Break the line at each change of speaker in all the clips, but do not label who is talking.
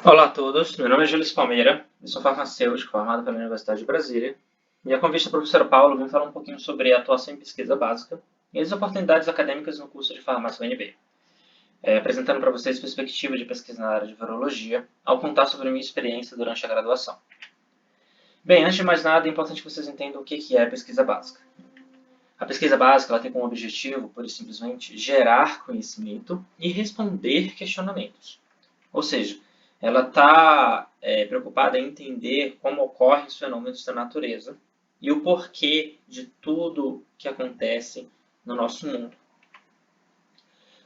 Olá a todos, meu nome é Júlio Palmeira, eu sou farmacêutico formado pela Universidade de Brasília e a convite da professora Paula vim falar um pouquinho sobre a atuação em pesquisa básica e as oportunidades acadêmicas no curso de farmácia UNB, apresentando para vocês perspectiva de pesquisa na área de virologia, ao contar sobre a minha experiência durante a graduação. Bem, antes de mais nada, é importante que vocês entendam o que é pesquisa básica. A pesquisa básica ela tem como objetivo, pura e simplesmente, gerar conhecimento e responder questionamentos. Ou seja, ela está preocupada em entender como ocorrem os fenômenos da natureza e o porquê de tudo que acontece no nosso mundo.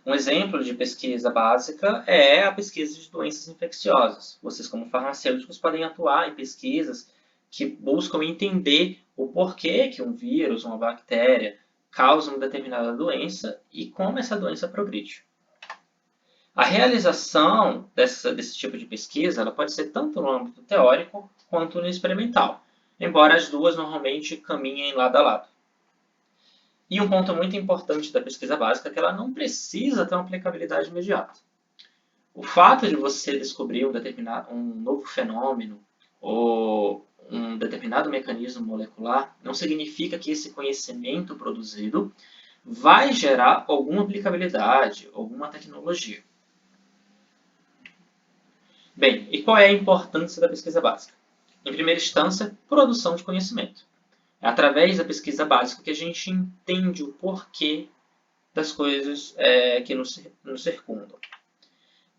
Um exemplo de pesquisa básica é a pesquisa de doenças infecciosas. Vocês, como farmacêuticos, podem atuar em pesquisas que buscam entender o porquê que um vírus, uma bactéria, causa uma determinada doença e como essa doença progride. A realização desse tipo de pesquisa ela pode ser tanto no âmbito teórico quanto no experimental, embora as duas normalmente caminhem lado a lado. E um ponto muito importante da pesquisa básica é que ela não precisa ter uma aplicabilidade imediata. O fato de você descobrir um novo fenômeno ou um determinado mecanismo molecular não significa que esse conhecimento produzido vai gerar alguma aplicabilidade, alguma tecnologia. Bem, e qual é a importância da pesquisa básica? Em primeira instância, produção de conhecimento. É através da pesquisa básica que a gente entende o porquê das coisas que nos circundam.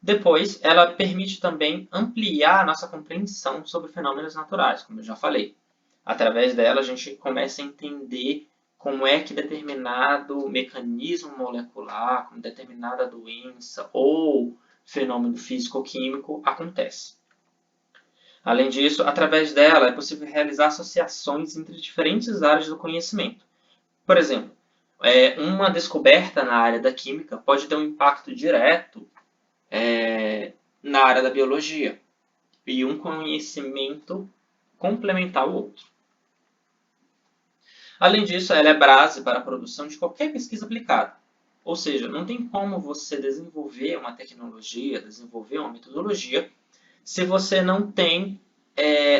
Depois, ela permite também ampliar a nossa compreensão sobre fenômenos naturais, como eu já falei. Através dela, a gente começa a entender como é que determinado mecanismo molecular, como determinada doença ou fenômeno físico-químico acontece. Além disso, através dela é possível realizar associações entre diferentes áreas do conhecimento. Por exemplo, uma descoberta na área da química pode ter um impacto direto na área da biologia e um conhecimento complementar ao outro. Além disso, ela é base para a produção de qualquer pesquisa aplicada. Ou seja, não tem como você desenvolver uma tecnologia, desenvolver uma metodologia, se você não tem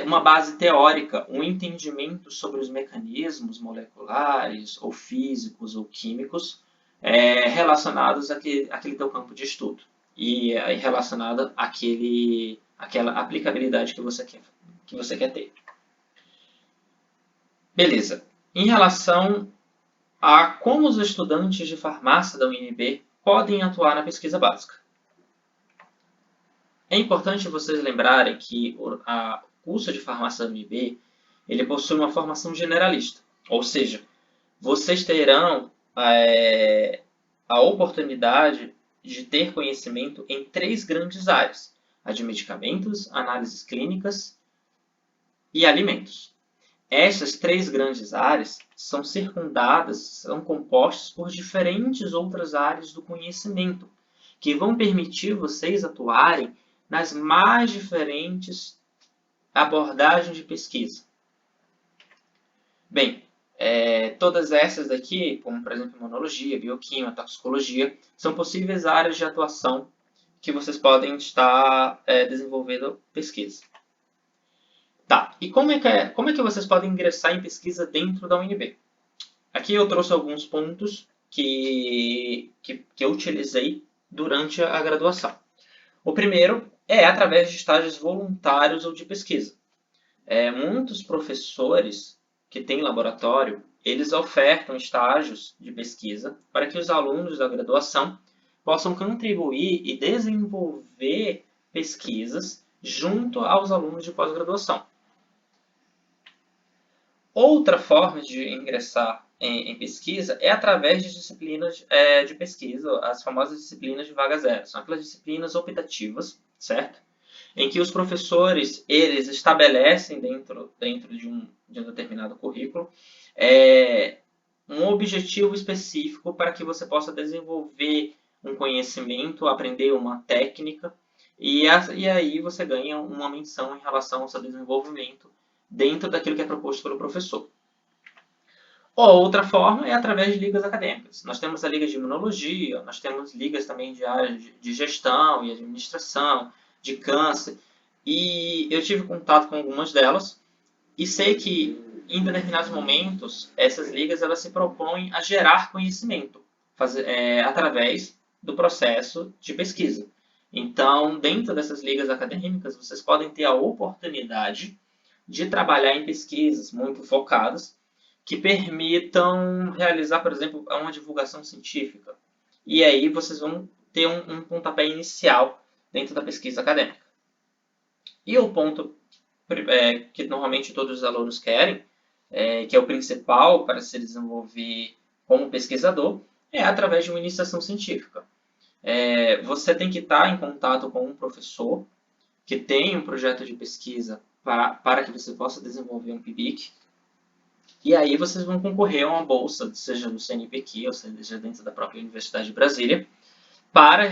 uma base teórica, um entendimento sobre os mecanismos moleculares, ou físicos, ou químicos relacionados àquele teu campo de estudo e relacionado àquela aplicabilidade que você quer ter. Beleza. Em relação a como os estudantes de farmácia da UNB podem atuar na pesquisa básica. É importante vocês lembrarem que o curso de farmácia da UNB ele possui uma formação generalista, ou seja, vocês terão a oportunidade de ter conhecimento em 3 grandes áreas: a de medicamentos, análises clínicas e alimentos. Essas 3 grandes áreas são circundadas, são compostas por diferentes outras áreas do conhecimento, que vão permitir vocês atuarem nas mais diferentes abordagens de pesquisa. Bem, todas essas daqui, como por exemplo imunologia, bioquímica, toxicologia, são possíveis áreas de atuação que vocês podem estar desenvolvendo pesquisa. Tá, e como é que vocês podem ingressar em pesquisa dentro da UNB? Aqui eu trouxe alguns pontos que eu utilizei durante a graduação. O primeiro é através de estágios voluntários ou de pesquisa. Muitos professores que têm laboratório, eles ofertam estágios de pesquisa para que os alunos da graduação possam contribuir e desenvolver pesquisas junto aos alunos de pós-graduação. Outra forma de ingressar em pesquisa é através de disciplinas de pesquisa, as famosas disciplinas de vaga zero. São aquelas disciplinas optativas, certo? Em que os professores eles estabelecem dentro de um determinado currículo um objetivo específico para que você possa desenvolver um conhecimento, aprender uma técnica e aí você ganha uma menção em relação ao seu desenvolvimento dentro daquilo que é proposto pelo professor. Outra forma é através de ligas acadêmicas. Nós temos a liga de imunologia, nós temos ligas também de áreas de gestão e administração, de câncer, e eu tive contato com algumas delas, e sei que em determinados momentos essas ligas elas se propõem a gerar conhecimento através do processo de pesquisa. Então, dentro dessas ligas acadêmicas, vocês podem ter a oportunidade de trabalhar em pesquisas muito focadas que permitam realizar, por exemplo, uma divulgação científica. E aí vocês vão ter um pontapé inicial dentro da pesquisa acadêmica. E o ponto que normalmente todos os alunos querem, que é o principal para se desenvolver como pesquisador, é através de uma iniciação científica. Você tem que estar em contato com um professor que tem um projeto de pesquisa para que você possa desenvolver um PIBIC. E aí vocês vão concorrer a uma bolsa, seja no CNPq ou seja dentro da própria Universidade de Brasília, para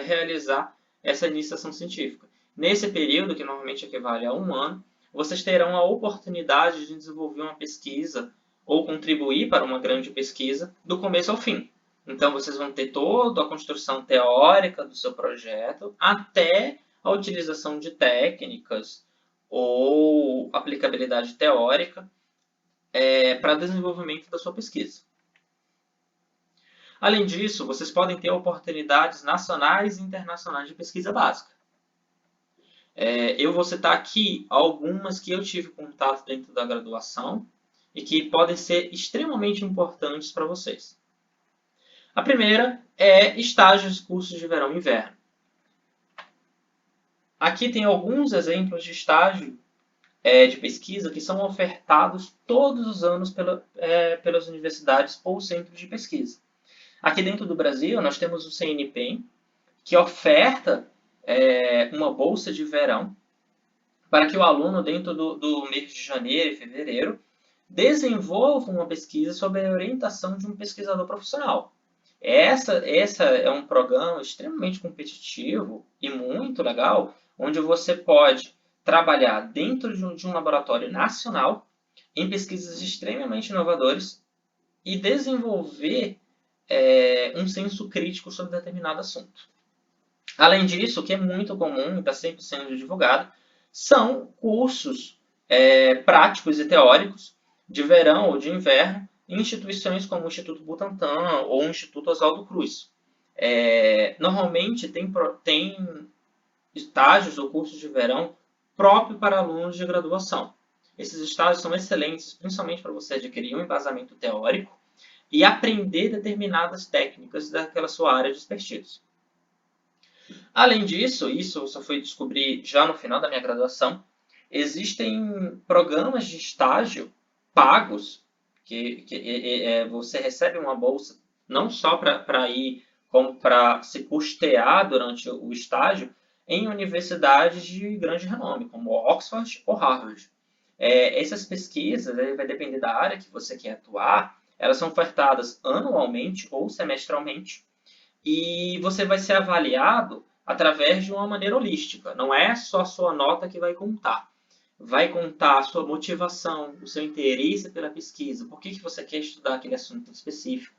realizar essa iniciação científica. Nesse período, que normalmente equivale a 1 ano, vocês terão a oportunidade de desenvolver uma pesquisa ou contribuir para uma grande pesquisa do começo ao fim. Então, vocês vão ter toda a construção teórica do seu projeto até a utilização de técnicas ou aplicabilidade teórica para desenvolvimento da sua pesquisa. Além disso, vocês podem ter oportunidades nacionais e internacionais de pesquisa básica. Eu vou citar aqui algumas que eu tive contato dentro da graduação e que podem ser extremamente importantes para vocês. A primeira é estágios cursos de verão e inverno. Aqui tem alguns exemplos de estágio de pesquisa que são ofertados todos os anos pelas universidades ou centros de pesquisa. Aqui dentro do Brasil, nós temos o CNPq, que oferta uma bolsa de verão para que o aluno, dentro do mês de janeiro e fevereiro, desenvolva uma pesquisa sob a orientação de um pesquisador profissional. Essa é um programa extremamente competitivo e muito legal, onde você pode trabalhar dentro de um laboratório nacional em pesquisas extremamente inovadoras e desenvolver um senso crítico sobre determinado assunto. Além disso, o que é muito comum e está sempre sendo divulgado, são cursos práticos e teóricos de verão ou de inverno em instituições como o Instituto Butantan ou o Instituto Oswaldo Cruz. Normalmente tem estágios ou cursos de verão próprio para alunos de graduação. Esses estágios são excelentes, principalmente para você adquirir um embasamento teórico e aprender determinadas técnicas daquela sua área de expertise. Além disso, isso eu só fui descobrir já no final da minha graduação, existem programas de estágio pagos que você recebe uma bolsa não só para ir, como para se custear durante o estágio em universidades de grande renome, como Oxford ou Harvard. Essas pesquisas, vai depender da área que você quer atuar, elas são ofertadas anualmente ou semestralmente, e você vai ser avaliado através de uma maneira holística. Não é só a sua nota que vai contar. Vai contar a sua motivação, o seu interesse pela pesquisa, por que você quer estudar aquele assunto específico.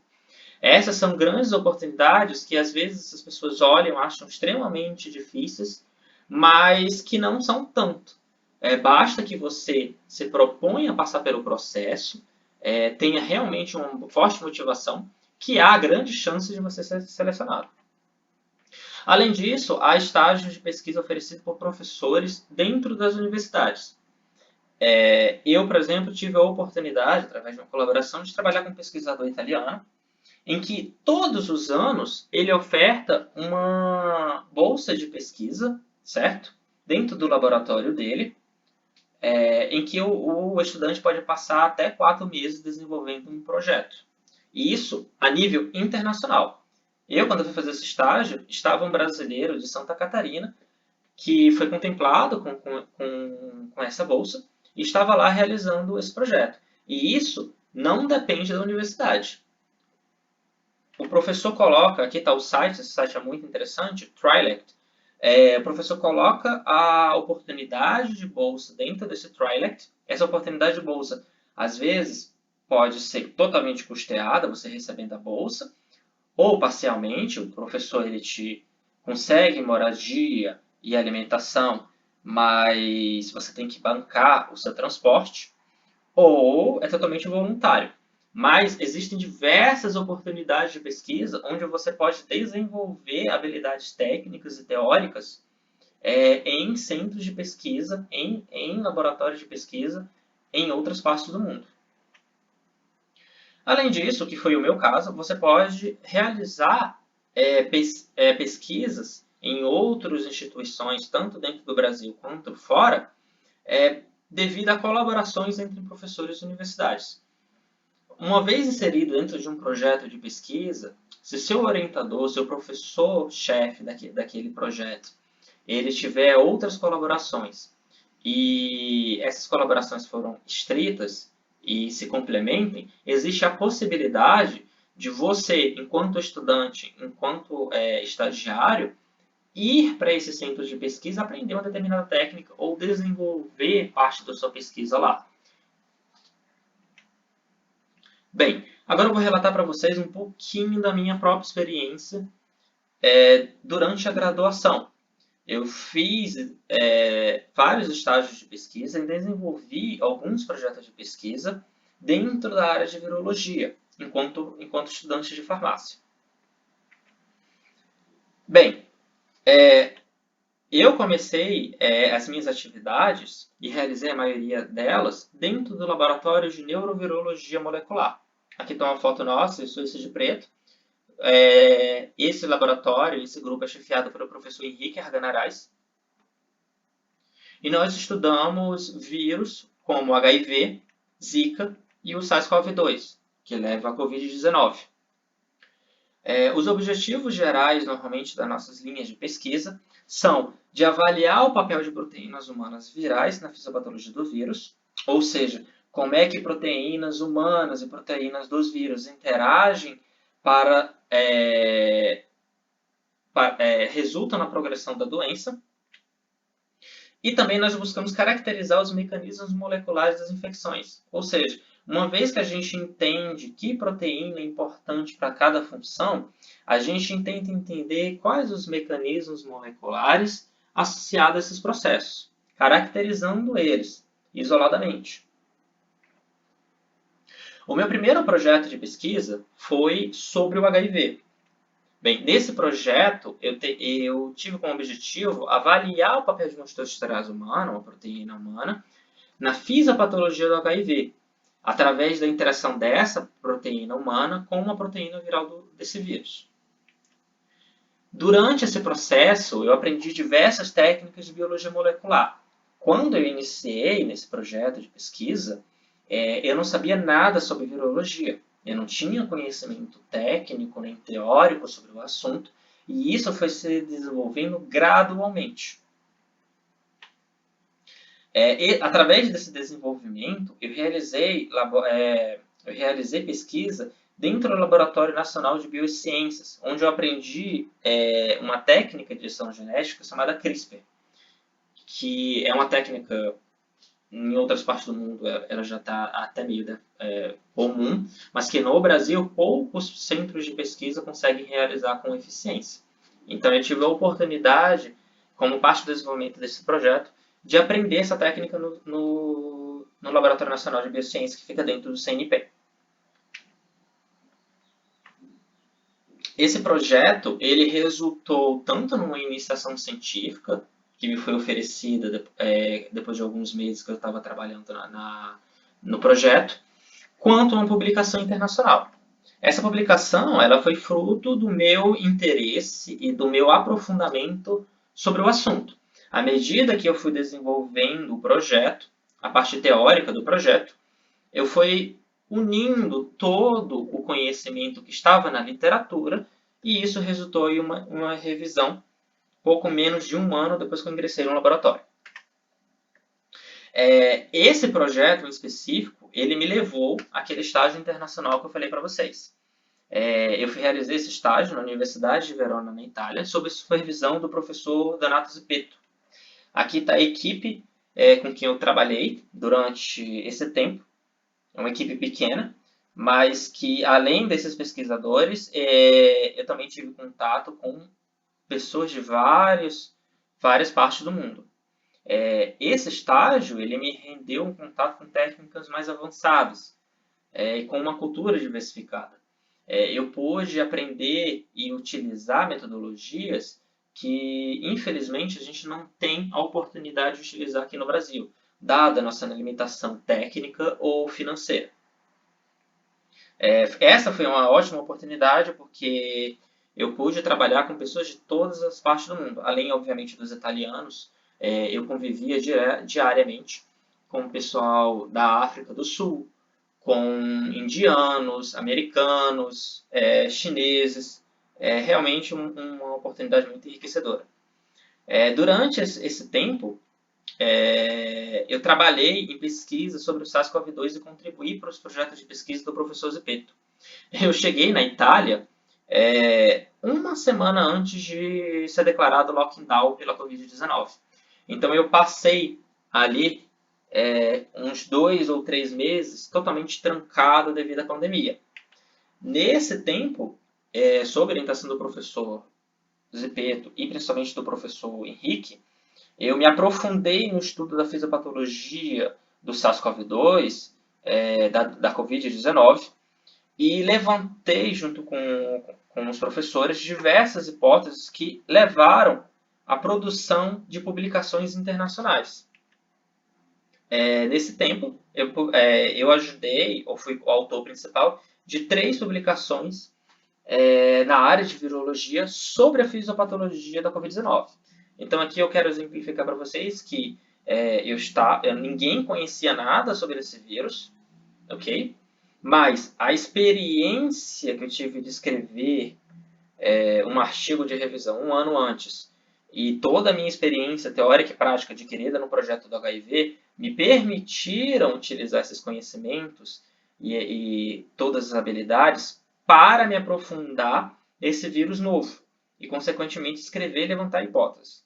Essas são grandes oportunidades que às vezes as pessoas olham, acham extremamente difíceis, mas que não são tanto. Basta que você se proponha a passar pelo processo, tenha realmente uma forte motivação, que há grandes chances de você ser selecionado. Além disso, há estágios de pesquisa oferecidos por professores dentro das universidades. Eu, por exemplo, tive a oportunidade, através de uma colaboração, de trabalhar com um pesquisador italiano, em que todos os anos ele oferta uma bolsa de pesquisa, certo? Dentro do laboratório dele, em que o estudante pode passar até 4 meses desenvolvendo um projeto. E isso a nível internacional. Quando eu fui fazer esse estágio, estava um brasileiro de Santa Catarina que foi contemplado com essa bolsa e estava lá realizando esse projeto. E isso não depende da universidade. O professor coloca, aqui está o site, esse site é muito interessante, TriLect. O professor coloca a oportunidade de bolsa dentro desse TriLect. Essa oportunidade de bolsa, às vezes, pode ser totalmente custeada, você recebendo a bolsa, ou parcialmente, o professor ele te consegue moradia e alimentação, mas você tem que bancar o seu transporte, ou é totalmente voluntário. Mas existem diversas oportunidades de pesquisa onde você pode desenvolver habilidades técnicas e teóricas em centros de pesquisa, em laboratórios de pesquisa em outras partes do mundo. Além disso, que foi o meu caso, você pode realizar pesquisas em outras instituições, tanto dentro do Brasil quanto fora, devido a colaborações entre professores e universidades. Uma vez inserido dentro de um projeto de pesquisa, se seu orientador, seu professor-chefe daquele projeto, ele tiver outras colaborações e essas colaborações foram estritas e se complementem, existe a possibilidade de você, enquanto estudante, enquanto estagiário, ir para esse centro de pesquisa, aprender uma determinada técnica ou desenvolver parte da sua pesquisa lá. Bem, agora eu vou relatar para vocês um pouquinho da minha própria experiência durante a graduação. Eu fiz vários estágios de pesquisa e desenvolvi alguns projetos de pesquisa dentro da área de virologia, enquanto estudante de farmácia. Bem, eu comecei as minhas atividades e realizei a maioria delas dentro do laboratório de neurovirologia molecular. Aqui está uma foto nossa, eu sou esse de preto. Esse laboratório, esse grupo é chefiado pelo professor Henrique Arganarais. E nós estudamos vírus como HIV, Zika e o SARS-CoV-2, que leva a Covid-19. Os objetivos gerais, normalmente, das nossas linhas de pesquisa são de avaliar o papel de proteínas humanas virais na fisiopatologia do vírus, ou seja, como é que proteínas humanas e proteínas dos vírus interagem resultam na progressão da doença. E também nós buscamos caracterizar os mecanismos moleculares das infecções, ou seja, uma vez que a gente entende que proteína é importante para cada função, a gente tenta entender quais os mecanismos moleculares associados a esses processos, caracterizando eles isoladamente. O meu primeiro projeto de pesquisa foi sobre o HIV. Bem, nesse projeto, eu tive como objetivo avaliar o papel de uma esterase humana, uma proteína humana, na fisiopatologia do HIV, através da interação dessa proteína humana com uma proteína viral desse vírus. Durante esse processo, eu aprendi diversas técnicas de biologia molecular. Quando eu iniciei nesse projeto de pesquisa, eu não sabia nada sobre virologia. Eu não tinha conhecimento técnico nem teórico sobre o assunto, e isso foi se desenvolvendo gradualmente. Através desse desenvolvimento, eu realizei pesquisa dentro do Laboratório Nacional de Biociências, onde eu aprendi uma técnica de edição genética chamada CRISPR, que é uma técnica, em outras partes do mundo ela já está até meio comum, mas que no Brasil poucos centros de pesquisa conseguem realizar com eficiência. Então eu tive a oportunidade, como parte do desenvolvimento desse projeto, de aprender essa técnica no Laboratório Nacional de Biociência, que fica dentro do CNP. Esse projeto ele resultou tanto numa iniciação científica, que me foi oferecida depois de alguns meses que eu estava trabalhando no projeto, quanto uma publicação internacional. Essa publicação ela foi fruto do meu interesse e do meu aprofundamento sobre o assunto. À medida que eu fui desenvolvendo o projeto, a parte teórica do projeto, eu fui unindo todo o conhecimento que estava na literatura e isso resultou em uma revisão pouco menos de um ano depois que eu ingressei no laboratório. Esse projeto em específico, ele me levou àquele estágio internacional que eu falei para vocês. Eu realizei esse estágio na Universidade de Verona, na Itália, sob a supervisão do professor Donato Zepetto. Aqui está a equipe com quem eu trabalhei durante esse tempo. É uma equipe pequena, mas que, além desses pesquisadores, eu também tive contato com pessoas de vários várias partes do mundo. Esse estágio ele me rendeu um contato com técnicas mais avançadas e com uma cultura diversificada. Eu pude aprender e utilizar metodologias que, infelizmente, a gente não tem a oportunidade de utilizar aqui no Brasil, dada a nossa limitação técnica ou financeira. Essa foi uma ótima oportunidade porque eu pude trabalhar com pessoas de todas as partes do mundo, além, obviamente, dos italianos. Eu convivia diariamente com o pessoal da África do Sul, com indianos, americanos, chineses. É realmente uma oportunidade muito enriquecedora. Durante esse tempo, eu trabalhei em pesquisa sobre o SARS-CoV-2 e contribuí para os projetos de pesquisa do professor Zepetto. Eu cheguei na Itália uma semana antes de ser declarado lockdown pela Covid-19. Então eu passei ali uns 2 ou 3 meses totalmente trancado devido à pandemia. Nesse tempo, sob orientação do professor Zepetto e principalmente do professor Henrique, eu me aprofundei no estudo da fisiopatologia do SARS-CoV-2, da Covid-19, e levantei, junto com os professores, diversas hipóteses que levaram à produção de publicações internacionais. Nesse tempo, eu ajudei, ou fui o autor principal, de 3 publicações na área de virologia sobre a fisiopatologia da Covid-19. Então, aqui eu quero exemplificar para vocês que ninguém conhecia nada sobre esse vírus, ok? Mas a experiência que eu tive de escrever um artigo de revisão um ano antes e toda a minha experiência teórica e prática adquirida no projeto do HIV me permitiram utilizar esses conhecimentos e todas as habilidades para me aprofundar nesse vírus novo e, consequentemente, escrever e levantar hipóteses.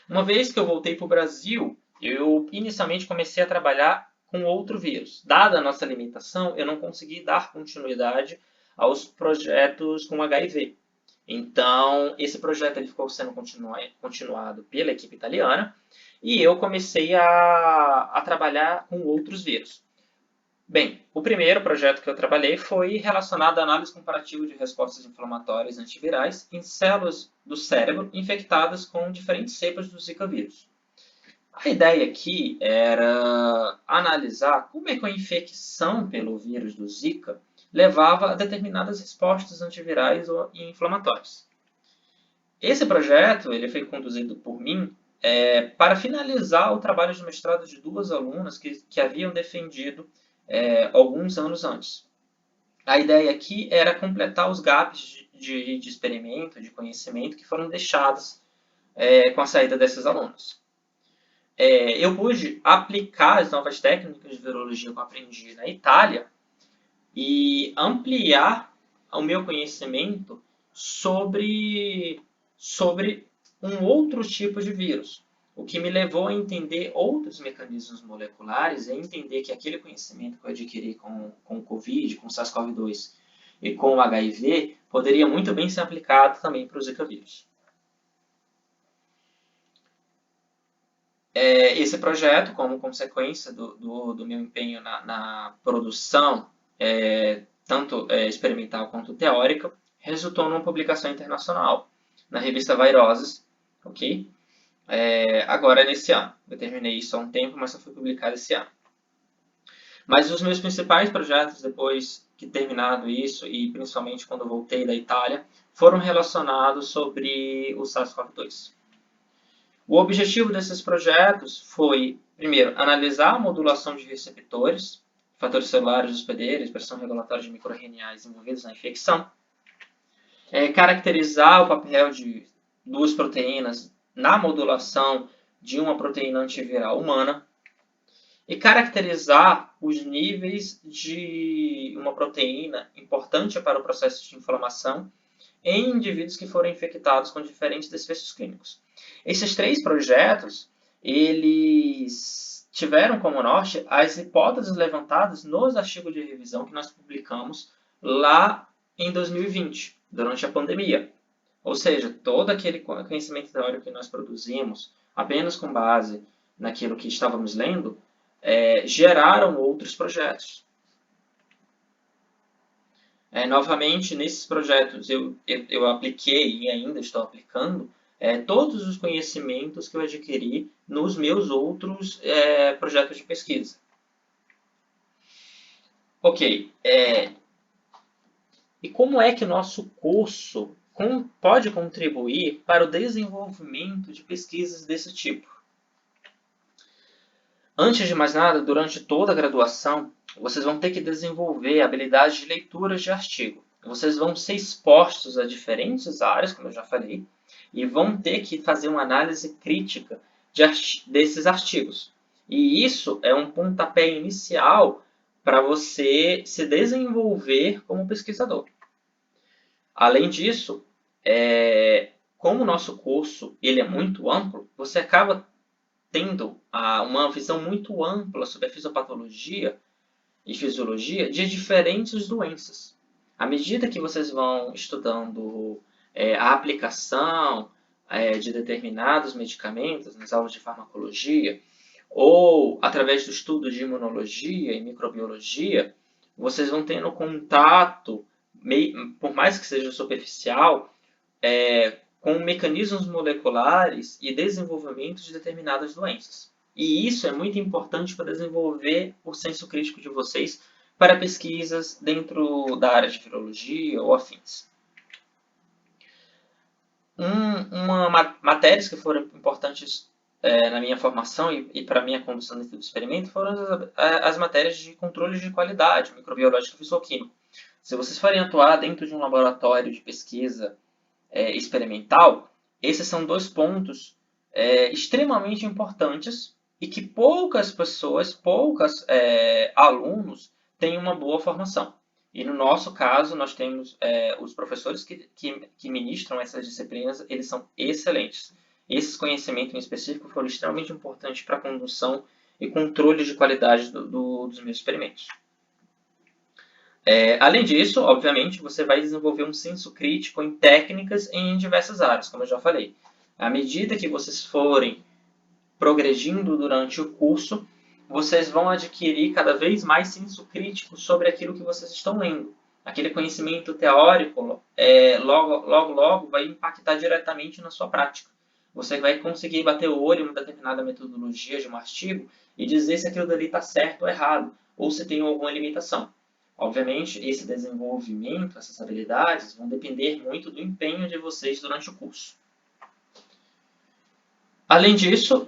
Uma vez que eu voltei para o Brasil, eu inicialmente comecei a trabalhar com outro vírus. Dada a nossa limitação, eu não consegui dar continuidade aos projetos com HIV. Então, esse projeto ele ficou sendo continuado pela equipe italiana e eu comecei a trabalhar com outros vírus. Bem, o primeiro projeto que eu trabalhei foi relacionado à análise comparativa de respostas inflamatórias antivirais em células do cérebro infectadas com diferentes cepas do Zika vírus. A ideia aqui era analisar como é que a infecção pelo vírus do Zika levava a determinadas respostas antivirais e inflamatórias. Esse projeto ele foi conduzido por mim para finalizar o trabalho de mestrado de 2 alunas que haviam defendido alguns anos antes. A ideia aqui era completar os gaps de experimento, de conhecimento que foram deixados com a saída desses alunos. Eu pude aplicar as novas técnicas de virologia que eu aprendi na Itália e ampliar o meu conhecimento sobre um outro tipo de vírus, o que me levou a entender outros mecanismos moleculares e a entender que aquele conhecimento que eu adquiri com o Covid, com o SARS-CoV-2 e com o HIV poderia muito bem ser aplicado também para o Zika vírus. Esse projeto, como consequência do meu empenho na produção, tanto experimental quanto teórica, resultou numa publicação internacional na revista Viroses, ok? Agora nesse ano. Eu terminei isso há um tempo, mas só foi publicado esse ano. Mas os meus principais projetos, depois que terminado isso, e principalmente quando voltei da Itália, foram relacionados sobre o SARS-CoV-2. O objetivo desses projetos foi, primeiro, analisar a modulação de receptores, fatores celulares hospedeiros, pressão regulatória de microRNAs envolvidos na infecção, caracterizar o papel de 2 proteínas na modulação de uma proteína antiviral humana e caracterizar os níveis de uma proteína importante para o processo de inflamação em indivíduos que foram infectados com diferentes desfechos clínicos. Esses 3 projetos, eles tiveram como norte as hipóteses levantadas nos artigos de revisão que nós publicamos lá em 2020, durante a pandemia. Ou seja, todo aquele conhecimento teórico que nós produzimos, apenas com base naquilo que estávamos lendo, geraram outros projetos. Novamente, nesses projetos, eu apliquei e ainda estou aplicando todos os conhecimentos que eu adquiri nos meus outros projetos de pesquisa. Ok, e como é que o nosso curso pode contribuir para o desenvolvimento de pesquisas desse tipo? Antes de mais nada, durante toda a graduação, vocês vão ter que desenvolver habilidades de leitura de artigo. Vocês vão ser expostos a diferentes áreas, como eu já falei, e vão ter que fazer uma análise crítica desses artigos. E isso é um pontapé inicial para você se desenvolver como pesquisador. Além disso, como o nosso curso ele é muito amplo, você acaba tendo uma visão muito ampla sobre a fisiopatologia e fisiologia de diferentes doenças. À medida que vocês vão estudando a aplicação de determinados medicamentos nas aulas de farmacologia, ou através do estudo de imunologia e microbiologia, vocês vão tendo contato, por mais que seja superficial, com mecanismos moleculares e desenvolvimento de determinadas doenças. E isso é muito importante para desenvolver o senso crítico de vocês para pesquisas dentro da área de virologia ou afins. Matérias que foram importantes na minha formação e para a minha condução dentro do experimento foram as matérias de controle de qualidade, microbiológico e fisicoquímico. Se vocês forem atuar dentro de um laboratório de pesquisa experimental, esses são dois pontos extremamente importantes e que poucas pessoas, alunos têm uma boa formação. E no nosso caso, nós temos os professores que ministram essas disciplinas, eles são excelentes. Esses conhecimentos em específico foram extremamente importantes para a condução e controle de qualidade dos meus experimentos. Além disso, obviamente, você vai desenvolver um senso crítico em técnicas em diversas áreas, como eu já falei. À medida que vocês forem progredindo durante o curso, vocês vão adquirir cada vez mais senso crítico sobre aquilo que vocês estão lendo. Aquele conhecimento teórico, logo vai impactar diretamente na sua prática. Você vai conseguir bater o olho em uma determinada metodologia de um artigo e dizer se aquilo dali está certo ou errado, ou se tem alguma limitação. Obviamente, esse desenvolvimento, essas habilidades, vão depender muito do empenho de vocês durante o curso. Além disso,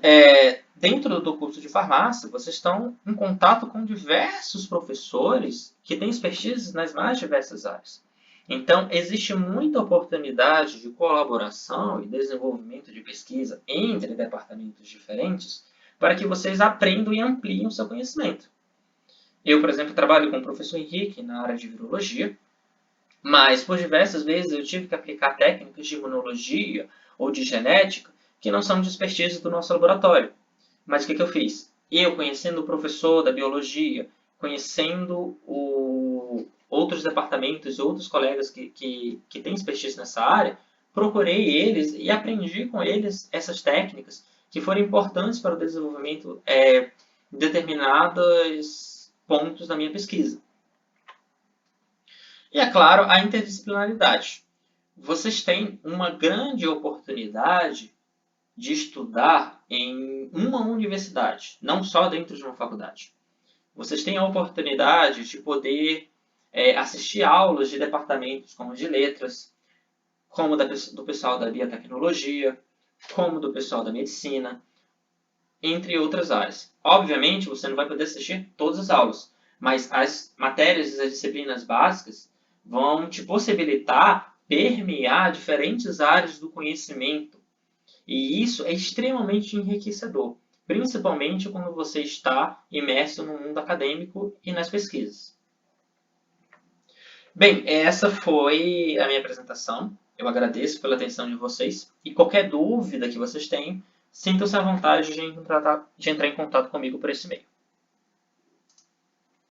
dentro do curso de farmácia, vocês estão em contato com diversos professores que têm expertise nas mais diversas áreas. Então, existe muita oportunidade de colaboração e desenvolvimento de pesquisa entre departamentos diferentes para que vocês aprendam e ampliem o seu conhecimento. Eu, por exemplo, trabalho com o professor Henrique na área de virologia, mas por diversas vezes eu tive que aplicar técnicas de imunologia ou de genética que não são de expertise do nosso laboratório. Mas o que eu fiz? Eu, conhecendo o professor da biologia, conhecendo outros departamentos e outros colegas que têm expertise nessa área, procurei eles e aprendi com eles essas técnicas que foram importantes para o desenvolvimento de determinados pontos da minha pesquisa. E, é claro, a interdisciplinaridade. Vocês têm uma grande oportunidade de estudar em uma universidade, não só dentro de uma faculdade. Vocês têm a oportunidade de poder assistir aulas de departamentos como de letras, como do pessoal da biotecnologia, como do pessoal da medicina, entre outras áreas. Obviamente, você não vai poder assistir todas as aulas, mas as matérias e as disciplinas básicas vão te possibilitar permear diferentes áreas do conhecimento. E isso é extremamente enriquecedor, principalmente quando você está imerso no mundo acadêmico e nas pesquisas. Bem, essa foi a minha apresentação. Eu agradeço pela atenção de vocês e qualquer dúvida que vocês tenham, sintam-se à vontade de entrar em contato comigo por esse e-mail.